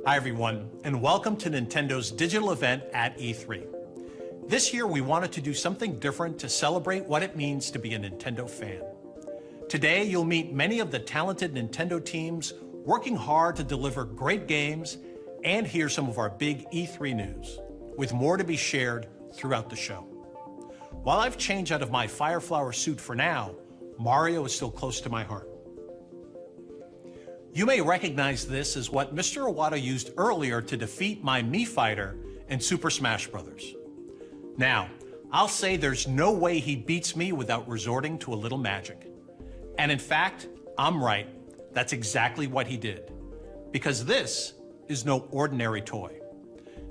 Hi everyone, and welcome to Nintendo's digital event at E3. This year we wanted to do something different to celebrate what it means to be a Nintendo fan. Today you'll meet many of the talented Nintendo teams working hard to deliver great games and hear some of our big E3 news, with more to be shared throughout the show. While I've changed out of my Fireflower suit for now, Mario is still close to my heart. You may recognize this as what Mr. Iwata used earlier to defeat my Mii fighter in Super Smash Bros. Now, I'll say there's no way he beats me without resorting to a little magic. And in fact, I'm right. That's exactly what he did. Because this is no ordinary toy.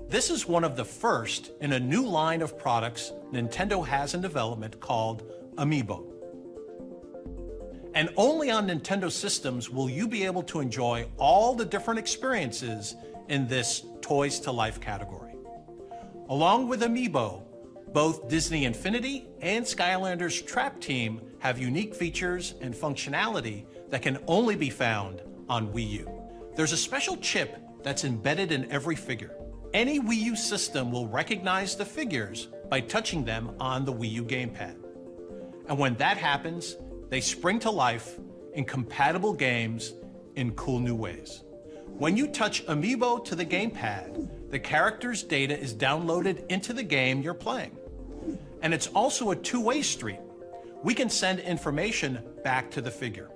This is one of the first in a new line of products Nintendo has in development called Amiibo. And only on Nintendo systems will you be able to enjoy all the different experiences in this Toys to Life category. Along with Amiibo, both Disney Infinity and Skylanders Trap Team have unique features and functionality that can only be found on Wii U. There's a special chip that's embedded in every figure. Any Wii U system will recognize the figures by touching them on the Wii U gamepad. And when that happens, they spring to life in compatible games in cool new ways. When you touch Amiibo to the gamepad, the character's data is downloaded into the game you're playing. And it's also a two-way street. We can send information back to the figure.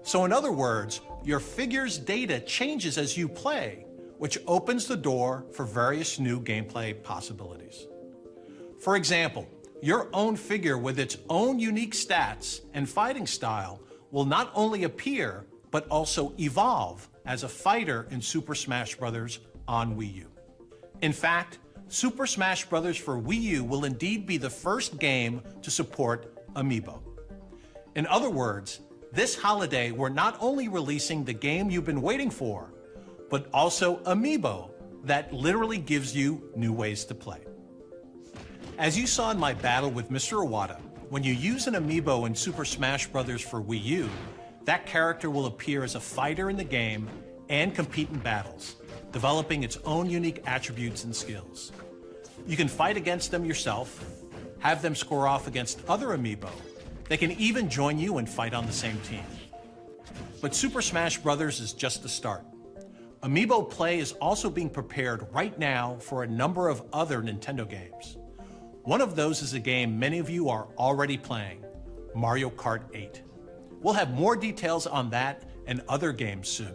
So in other words, your figure's data changes as you play, which opens the door for various new gameplay possibilities. For example, your own figure with its own unique stats and fighting style will not only appear, but also evolve as a fighter in Super Smash Bros. On Wii U. In fact, Super Smash Bros. For Wii U will indeed be the first game to support Amiibo. In other words, this holiday we're not only releasing the game you've been waiting for, but also Amiibo that literally gives you new ways to play. As you saw in my battle with Mr. Iwata, when you use an Amiibo in Super Smash Bros. For Wii U, that character will appear as a fighter in the game and compete in battles, developing its own unique attributes and skills. You can fight against them yourself, have them score off against other Amiibo. They can even join you and fight on the same team. But Super Smash Bros. Is just the start. Amiibo play is also being prepared right now for a number of other Nintendo games. One of those is a game many of you are already playing, Mario Kart 8. We'll have more details on that and other games soon.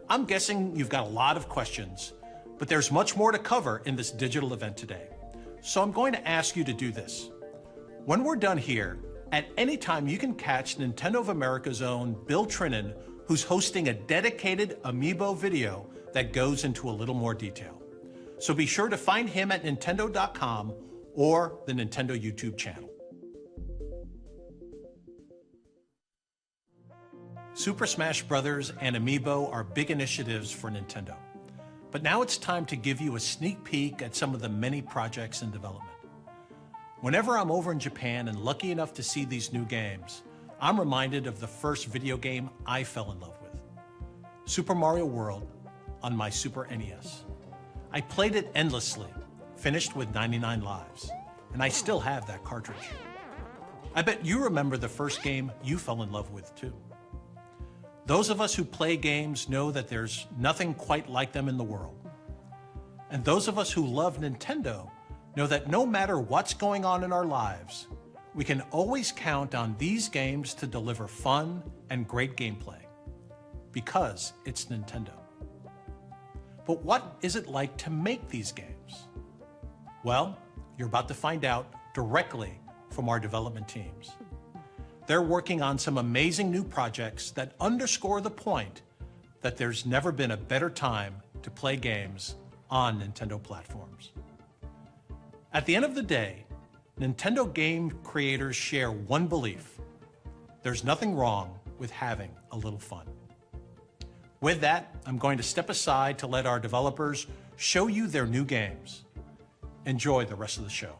I'm guessing you've got a lot of questions, but there's much more to cover in this digital event today. So I'm going to ask you to do this. When we're done here, at any time you can catch Nintendo of America's own Bill Trinan, who's hosting a dedicated Amiibo video that goes into a little more detail. So be sure to find him at Nintendo.com or the Nintendo YouTube channel. Super Smash Bros. And Amiibo are big initiatives for Nintendo. But now it's time to give you a sneak peek at some of the many projects in development. Whenever I'm over in Japan and lucky enough to see these new games, I'm reminded of the first video game I fell in love with, Super Mario World on my Super NES. I played it endlessly, finished with 99 lives, and I still have that cartridge. I bet you remember the first game you fell in love with too. Those of us who play games know that there's nothing quite like them in the world. And those of us who love Nintendo know that no matter what's going on in our lives, we can always count on these games to deliver fun and great gameplay, because it's Nintendo. But what is it like to make these games? Well, you're about to find out directly from our development teams. They're working on some amazing new projects that underscore the point that there's never been a better time to play games on Nintendo platforms. At the end of the day, Nintendo game creators share one belief: there's nothing wrong with having a little fun. With that, I'm going to step aside to let our developers show you their new games. Enjoy the rest of the show.